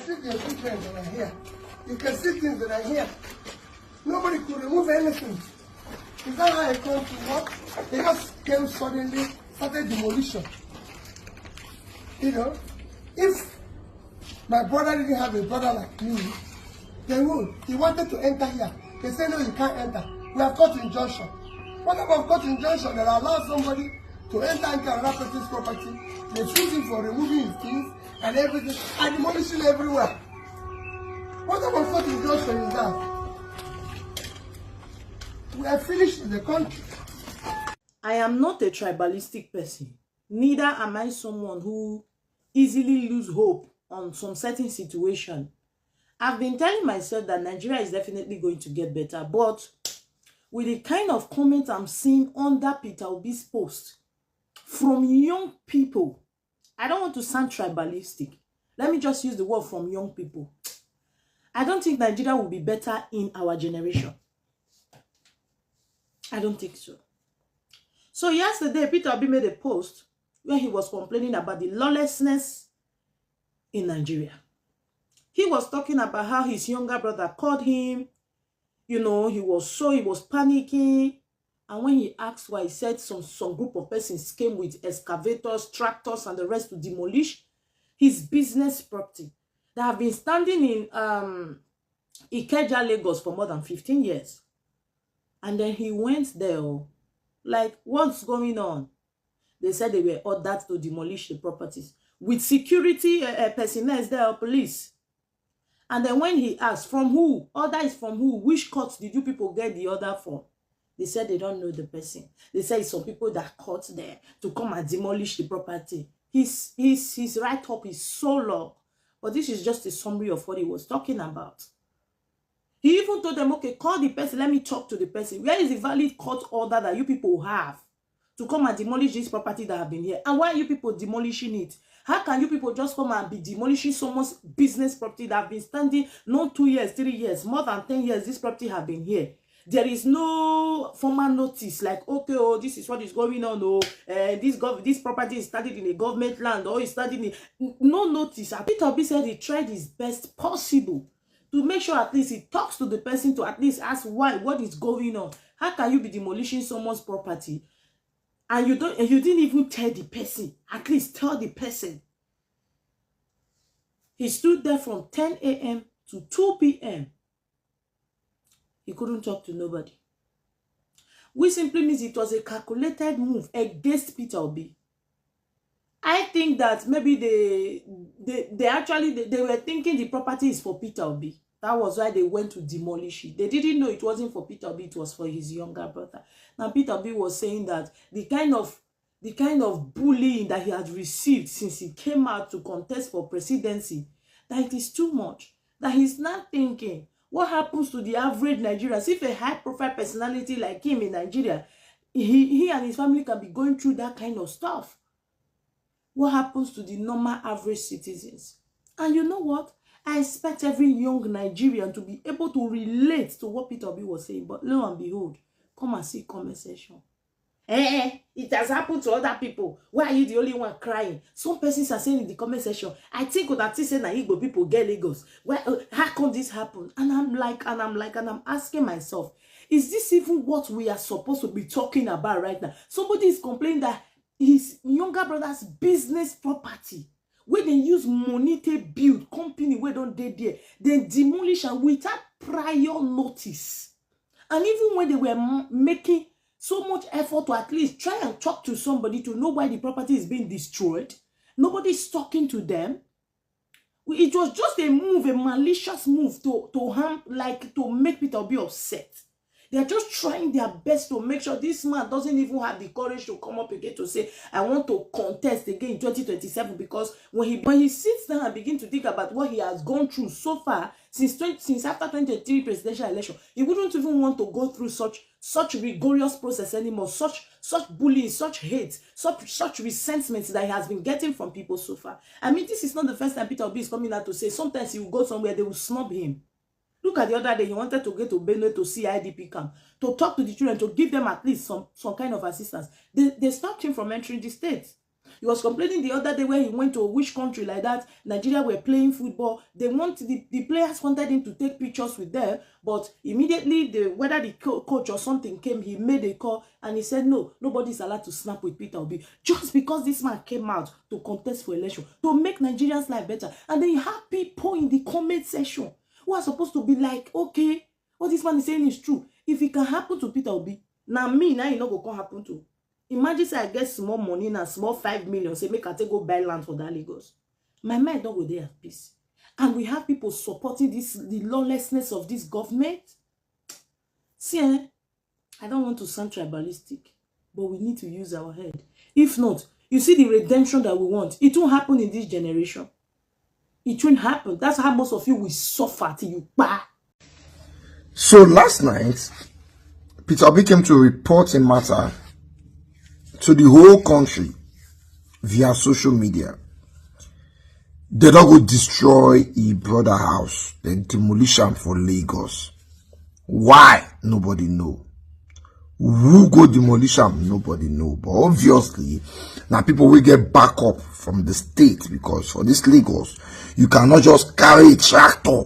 see the equipment that are here. You can see things that are here. Nobody could remove anything. Is that how I come to work? They just came suddenly, started demolition. You know, if my brother didn't have a brother like me, they would. He wanted to enter here. They said, no, you can't enter. We have got injunction. What about got injunction that allows somebody to enter into another person's property? They choose him for removing his things and everything and demolishing everywhere. What about got injunction is that? We are finished with the country. I am not a tribalistic person. Neither am I someone who easily lose hope on some certain situation. I've been telling myself that Nigeria is definitely going to get better, but with the kind of comment I'm seeing under Peter Obi's post from young people, I don't want to sound tribalistic. Let me just use the word from young people. I don't think Nigeria will be better in our generation. I don't think so. So yesterday, Peter Obi made a post where he was complaining about the lawlessness in Nigeria. He was talking about how his younger brother called him. You know, he was panicking. And when he asked why, he said some group of persons came with excavators, tractors, and the rest to demolish his business property that have been standing in Ikeja, Lagos for more than 15 years. And then he went there, like, what's going on? They said they were ordered to demolish the properties with security personnel there, police. And then when he asked, from who? Order is from who? Which court did you people get the order from? They said they don't know the person. They said it's some people that caught there to come and demolish the property. His write-up is so long. But this is just a summary of what he was talking about. He even told them, okay, call the person. Let me talk to the person. Where is the valid court order that you people have to come and demolish this property that have been here? And why are you people demolishing it? How can you people just come and be demolishing someone's business property that have been standing not 2 years, 3 years, more than 10 years, this property have been here? There is no formal notice like, okay, oh, this is what is going on, oh, this property is started in a government land, or is started in no notice. Peter Obi said he tried his best possible to make sure at least he talks to the person to at least ask why, what is going on. How can you be demolishing someone's property and you didn't even tell the person? At least tell the person. He stood there from 10 a.m. to 2 p.m. He couldn't talk to nobody. Which simply means it was a calculated move against Peter Obi. I think that maybe they were thinking the property is for Peter Obi. That was why they went to demolish it. They didn't know it wasn't for Peter Obi, it was for his younger brother. Now Peter Obi was saying that the kind of bullying that he had received since he came out to contest for presidency, that it is too much. That he's not thinking, what happens to the average Nigerians? If a high-profile personality like him in Nigeria, he and his family can be going through that kind of stuff. What happens to the normal average citizens? And you know what? I expect every young Nigerian to be able to relate to what Peter Obi was saying. But lo and behold, come and see comment section. It has happened to other people. Why are you the only one crying? Some persons are saying in the comment section, I think that say na Igbo people get Lagos. Well, how come this happened? And I'm asking myself, is this even what we are supposed to be talking about right now? Somebody is complaining that his younger brother's business property, where they use money to build company, where don't they there, they demolish and without prior notice. And even when they were making so much effort to at least try and talk to somebody to know why the property is being destroyed, nobody's talking to them. It was just a move, a malicious move to harm, like to make Peter Obi upset. They are just trying their best to make sure this man doesn't even have the courage to come up again to say, I want to contest again in 2027, because when he sits down and begins to think about what he has gone through so far since after 2023 presidential election, he wouldn't even want to go through such rigorous process anymore, such bullying, such hate, such resentment that he has been getting from people so far. I mean, this is not the first time Peter Obi is coming out to say sometimes he will go somewhere, they will snub him. Look at the other day, he wanted to get to Benue to see IDP camp, to talk to the children, to give them at least some kind of assistance. They stopped him from entering the state. He was complaining the other day where he went to which country like that. Nigeria were playing football. They want the players wanted him to take pictures with them, but immediately whether the coach or something came, he made a call and he said no, nobody's allowed to snap with Peter Obi, just because this man came out to contest for election to make Nigerians' life better. And then you have people in the comment section who are supposed to be like, okay, what this man is saying is true. If it can happen to Peter Obi, now me, now you know what can happen to. Imagine say I get small money now, small 5 million, say make I take go buy land for that Lagos. My mind don't go there at peace. And we have people supporting the lawlessness of this government. See, I don't want to sound tribalistic, but we need to use our head. If not, you see the redemption that we want, it won't happen in this generation. It won't happen. That's how most of you will suffer till you die. So last night, Peter Obi came to report a matter to the whole country via social media. They don't go destroy a brother house, the demolition for Lagos. Why? Nobody know. Who go demolition? Nobody know. But obviously, now people will get backup from the state, because for this Lagos, you cannot just carry a tractor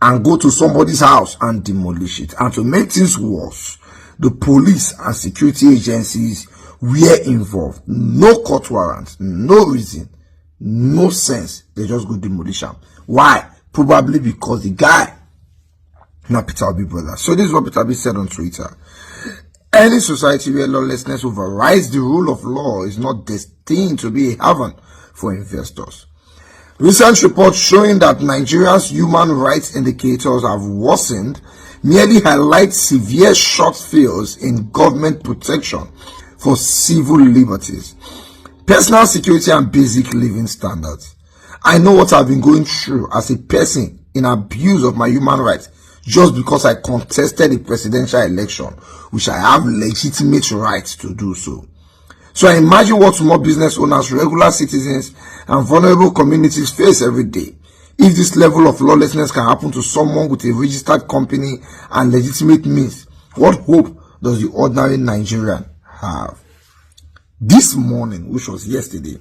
and go to somebody's house and demolish it. And to make things worse, the police and security agencies were involved. No court warrant, no reason, no sense. They just go demolition. Why? Probably because the guy, not Peter Obi brother. So this is what Peter Obi said on Twitter. Any society where lawlessness overrides the rule of law is not destined to be a haven for investors. Recent reports showing that Nigeria's human rights indicators have worsened merely highlight severe shortfalls in government protection for civil liberties, personal security, and basic living standards. I know what I've been going through as a person in abuse of my human rights just because I contested a presidential election, which I have legitimate rights to do so. So I imagine what small business owners, regular citizens, and vulnerable communities face every day. If this level of lawlessness can happen to someone with a registered company and legitimate means, what hope does the ordinary Nigerian have? This morning, which was yesterday,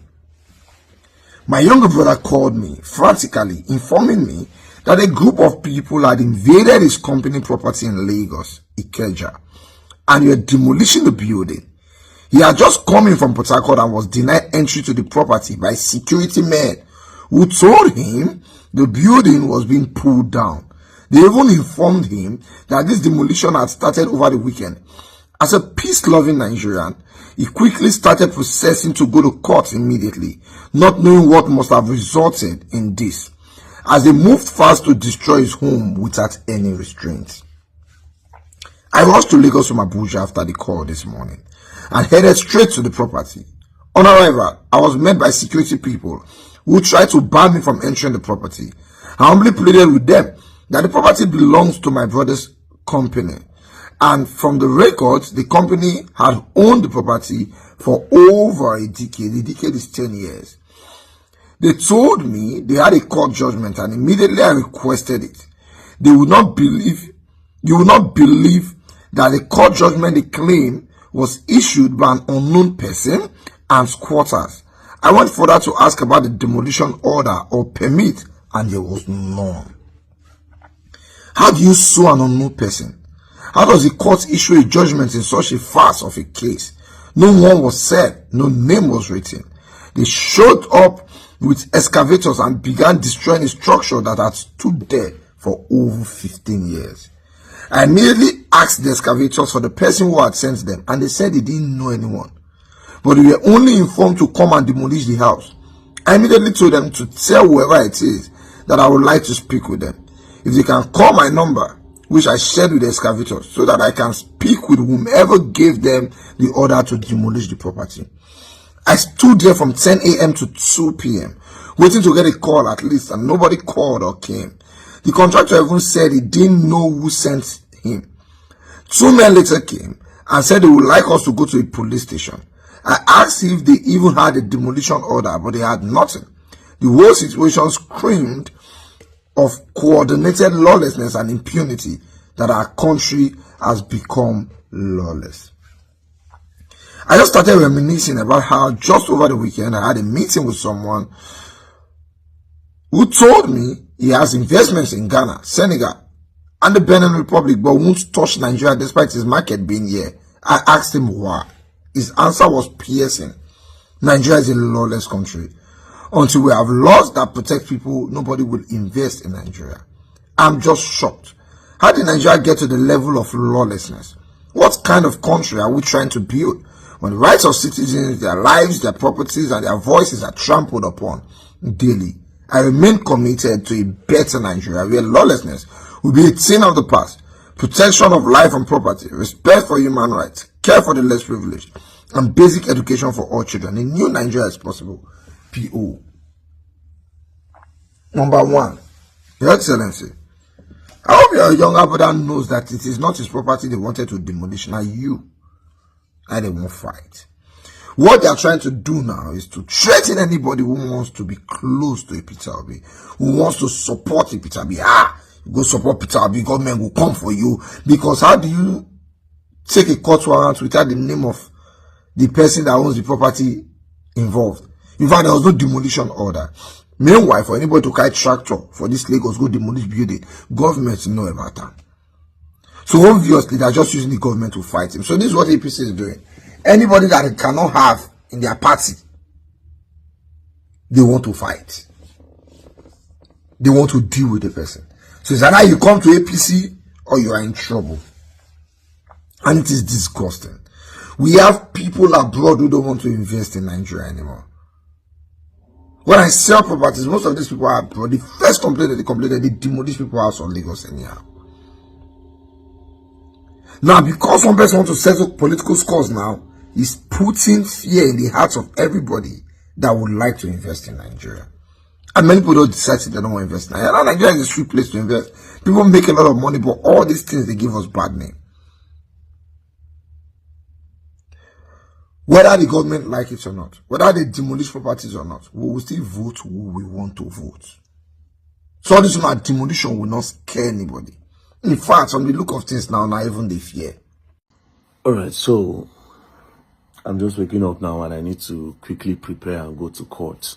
my younger brother called me frantically, informing me that a group of people had invaded his company property in Lagos, Ikeja, and were demolishing the building. He had just come in from Port Harcourt and was denied entry to the property by security men who told him the building was being pulled down. They even informed him that this demolition had started over the weekend. As a peace-loving Nigerian, he quickly started processing to go to court immediately, not knowing what must have resulted in this, as they moved fast to destroy his home without any restraints. I rushed to Lagos from Abuja after the call this morning and headed straight to the property. On arrival, I was met by security people who tried to ban me from entering the property. I humbly pleaded with them that the property belongs to my brother's company, and from the records, the company had owned the property for over a decade. The decade is 10 years. They told me they had a court judgment, and immediately I requested it. You would not believe that the court judgment they claim was issued by an unknown person and squatters. I went further to ask about the demolition order or permit, and there was none. How do you sue an unknown person? How does the court issue a judgment in such a farce of a case? No one was said, no name was written. They showed up with excavators and began destroying a structure that had stood there for over 15 years. I immediately asked the excavators for the person who had sent them, and they said they didn't know anyone, but they were only informed to come and demolish the house. I immediately told them to tell whoever it is that I would like to speak with them. If they can call my number, which I shared with the excavators, so that I can speak with whomever gave them the order to demolish the property. I stood there from 10 a.m. to 2 p.m. waiting to get a call at least, and nobody called or came. The contractor even said he didn't know who sent him. 2 men later came and said they would like us to go to a police station. I asked if they even had a demolition order, but they had nothing. The whole situation screamed of coordinated lawlessness and impunity, that our country has become lawless. I just started reminiscing about how just over the weekend I had a meeting with someone who told me he has investments in Ghana, Senegal, and the Benin Republic, but won't touch Nigeria despite his market being here. I asked him why. His answer was piercing. Nigeria is a lawless country. Until we have laws that protect people, nobody will invest in Nigeria. I'm just shocked. How did Nigeria get to the level of lawlessness? What kind of country are we trying to build when the rights of citizens, their lives, their properties, and their voices are trampled upon daily? I remain committed to a better Nigeria where lawlessness will be a thing of the past. Protection of life and property, respect for human rights, care for the less privileged, and basic education for all children. A new Nigeria is possible. P.O. Number 1, Your Excellency, I hope your younger brother knows that it is not his property they wanted to demolish. Now you, and they won't fight. What they are trying to do now is to threaten anybody who wants to be close to a Peter Obi, who wants to support a Peter Obi. Go support Peter Obi, government will come for you. Because how do you take a court warrant without the name of the person that owns the property involved? In fact, there was no demolition order. Meanwhile, for anybody to carry tractor for this Lagos go demolish building, government know about that. So obviously, they're just using the government to fight him. So this is what APC is doing. Anybody that they cannot have in their party, they want to fight. They want to deal with the person. So it's either you come to APC or you are in trouble. And it is disgusting. We have people abroad who don't want to invest in Nigeria anymore. When I sell properties, most of these people are abroad. The first complaint they complained, they demolish people house on Lagos anyhow. Now, because one person wants to settle political scores now, is putting fear in the hearts of everybody that would like to invest in Nigeria. And many people don't decide they don't want to invest in Nigeria. Nigeria is a sweet place to invest. People make a lot of money, but all these things, they give us bad name. Whether the government like it or not, whether they demolish properties or not, we will still vote who we want to vote. So this one, demolition will not scare anybody. In fact, on the look of things now, not even they fear. Alright, so I'm just waking up now and I need to quickly prepare and go to court.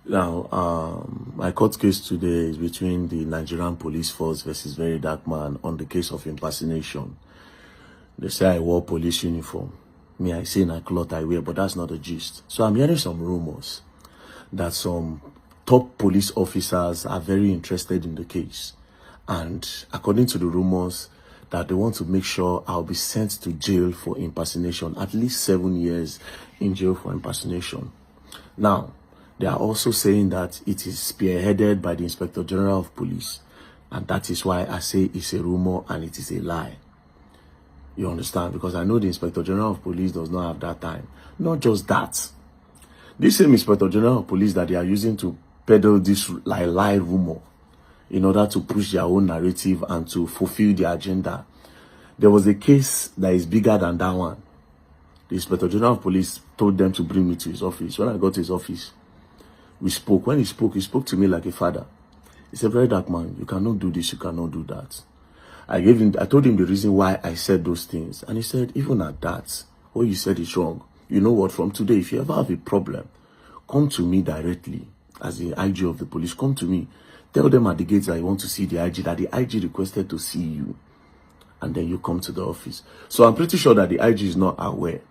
Now, my court case today is between the Nigerian police force versus VERYDARKMAN on the case of impersonation. They say I wore police uniform. Me, I say in a cloth I wear, but that's not the gist. So I'm hearing some rumors that some top police officers are very interested in the case. And according to the rumors, that they want to make sure I'll be sent to jail for impersonation, at least 7 years in jail for impersonation. Now, they are also saying that it is spearheaded by the Inspector General of Police. And that is why I say it's a rumor and it is a lie. You understand? Because I know the Inspector General of Police does not have that time. Not just that. This same Inspector General of Police that they are using to peddle this lie rumor in order to push their own narrative and to fulfill their agenda. There was a case that is bigger than that one. The Inspector General of Police told them to bring me to his office. When I got to his office, we spoke. When he spoke to me like a father. He said, "VERYDARKMAN, you cannot do this, you cannot do that." I told him the reason why I said those things. And he said, even at that, what you said is wrong. You know what, from today, if you ever have a problem, come to me directly as the IG of the police. Come to me. Tell them at the gates that you want to see the IG, that the IG requested to see you. And then you come to the office. So I'm pretty sure that the IG is not aware.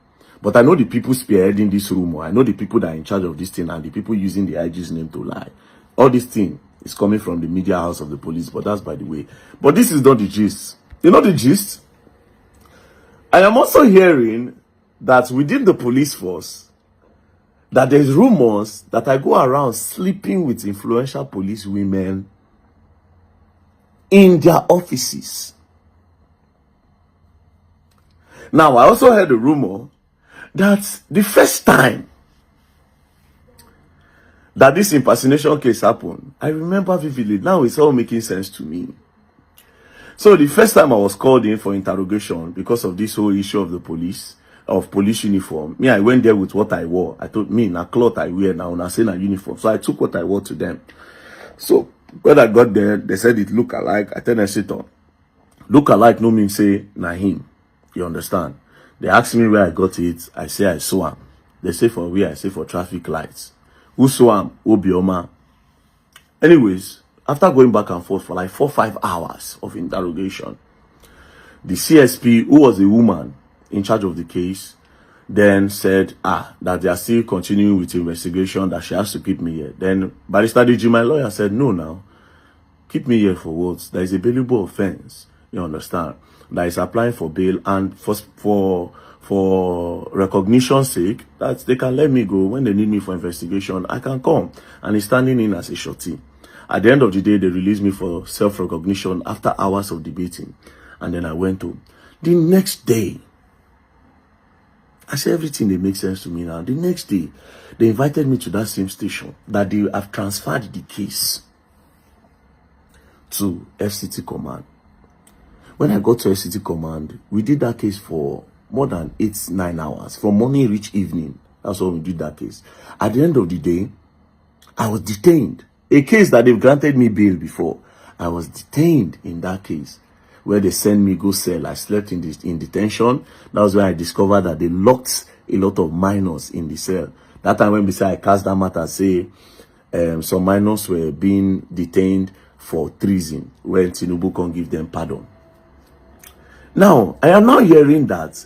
But I know the people spearheading this rumor. I know the people that are in charge of this thing and the people using the IG's name to lie. All this thing is coming from the media house of the police, but that's by the way. But this is not the gist. You know the gist? I am also hearing that within the police force, that there's rumors that I go around sleeping with influential police women in their offices. Now, I also heard a rumor that the first time that this impersonation case happened, I remember vividly. Now it's all making sense to me. So the first time I was called in for interrogation because of this whole issue of the police uniform, me, I went there with what I wore. I told me, na cloth I wear now, na say na uniform. So I took what I wore to them. So when I got there, they said it look alike. I tell them, sit on. Look alike no mean say na him. You understand? They asked me where I got it. I say I saw him. They say for where? I say for traffic lights. Who saw him? Obioma. Anyways, after going back and forth for like 4-5 hours of interrogation, the CSP, who was a woman in charge of the case, then said, that they are still continuing with the investigation, that she has to keep me here. Then Barrister DG, my lawyer, said, no, now, keep me here for what? There is a bailable offense, you understand, that is applying for bail, and for recognition's sake, that they can let me go. When they need me for investigation, I can come. And he's standing in as a shorty. At the end of the day, they released me for self-recognition after hours of debating. And then I went home. The next day, I said everything they make sense to me now. The next day, they invited me to that same station that they have transferred the case to FCT Command. When I got to FCT Command, we did that case for more than 8-9 hours. From morning reach evening. That's when we did that case. At the end of the day, I was detained. A case that they've granted me bail before. I was detained in that case, where they sent me go cell. I slept in detention. That was where I discovered that they locked a lot of minors in the cell. That time when I cast that matter, say some minors were being detained for treason, when TINUBU can't give them pardon. Now, I am now hearing that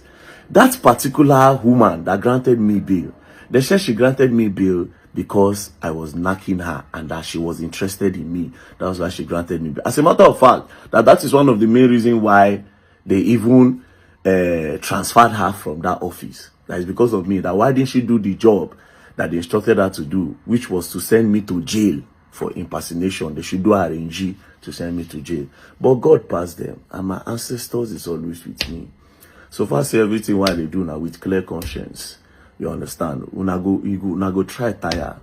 that particular woman that granted me bail, they said she granted me bail because I was knocking her and that she was interested in me. That was why she granted me bail. As a matter of fact, that is one of the main reasons why they even transferred her from that office. That is because of me. That why didn't she do the job that they instructed her to do, which was to send me to jail for impersonation. They should do RNG to send me to jail. But God passed them, and my ancestors is always with me. So far, say everything what they do now with clear conscience. You understand? Una go try tire.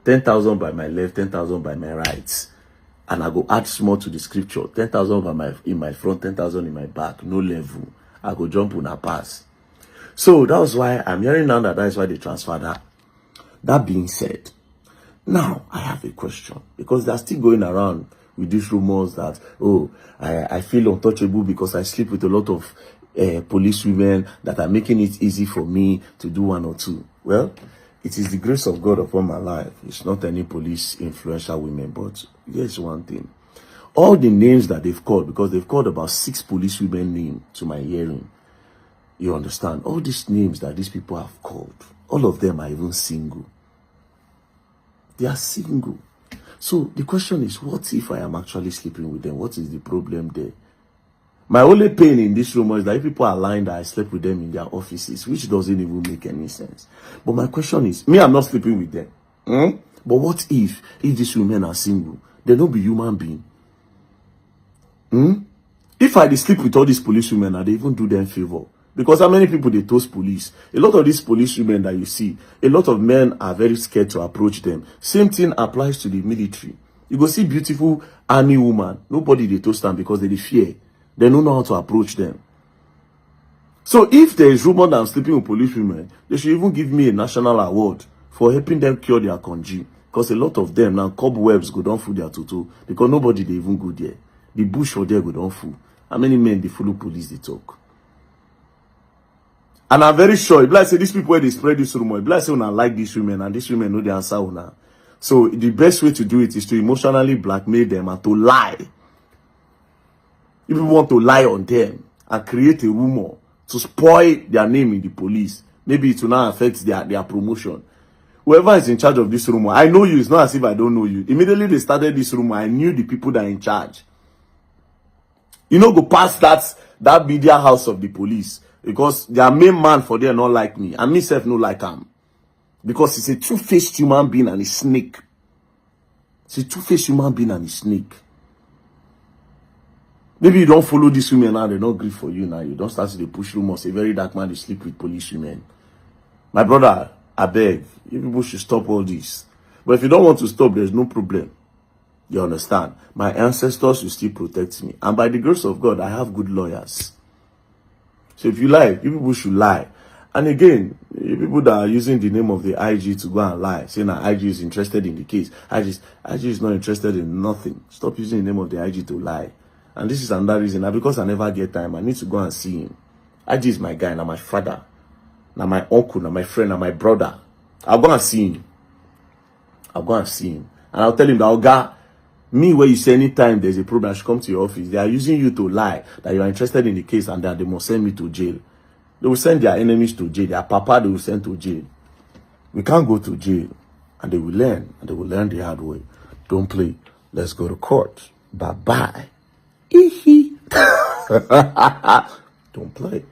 10,000 by my left, 10,000 by my right. And I go add small to the scripture. 10,000 in my front, 10,000 in my back. No level. I go jump on a pass. So that was why I'm hearing now that is why they transferred her. That being said, now I have a question. Because they're still going around with these rumors that, oh, I feel untouchable because I sleep with a lot of police women that are making it easy for me to do one or two. Well, it is the grace of God upon my life. It's not any police influential women. But here's one thing. All the names that they've called, because they've called about 6 police women names to my hearing. You understand? All these names that these people have called, all of them are even single. They are single. So the question is, what if I am actually sleeping with them? What is the problem there? My only pain in this rumor is that if people are lying that I slept with them in their offices, which doesn't even make any sense. But my question is, me, I'm not sleeping with them. But what if these women are single? They don't be human beings. If I sleep with all these police women, I they even do them favor. Because how many people they toast police? A lot of these police women that you see, a lot of men are very scared to approach them. Same thing applies to the military. You go see beautiful army woman. Nobody they toast them because they fear. They don't know how to approach them. So if there is rumor that I'm sleeping with police women, they should even give me a national award for helping them cure their conge. Because a lot of them now, cobwebs go down through their tutu. Because nobody they even go there. The bush for there go down full. How many men they follow police they talk? And I'm very sure, if I say these people where they spread this rumor, if I say when I like these women and these women know the answer una. So the best way to do it is to emotionally blackmail them and to lie. If you want to lie on them and create a rumor to spoil their name in the police, maybe it will not affect their promotion. Whoever is in charge of this rumor, I know you. It's not as if I don't know you. Immediately they started this rumor, I knew the people that are in charge. You know, go past that media house of the police. Because their main man for there not like me. And myself no like him. Because he's a two-faced human being and a snake. It's a two-faced human being and a snake. Maybe you don't follow these women now, they don't grieve for you now. You don't start to push rumors. A very dark man, they sleep with police women. My brother, I beg, you people should stop all this. But if you don't want to stop, there's no problem. You understand? My ancestors will still protect me. And by the grace of God, I have good lawyers. So if you lie, you people should lie. And again, you people that are using the name of the IG to go and lie, saying that IG is interested in the case. IG is not interested in nothing. Stop using the name of the IG to lie. And this is another reason. Now, because I never get time, I need to go and see him. IG is my guy, now my father, now my uncle, now my friend, now my brother. I'll go and see him. I'll go and see him. And I'll tell him that, Oga, me, where you say anytime there's a problem, I should come to your office. They are using you to lie that you are interested in the case and that they must send me to jail. They will send their enemies to jail. Their papa, they will send to jail. We can't go to jail. And they will learn. And they will learn the hard way. Don't play. Let's go to court. Bye-bye. Don't play.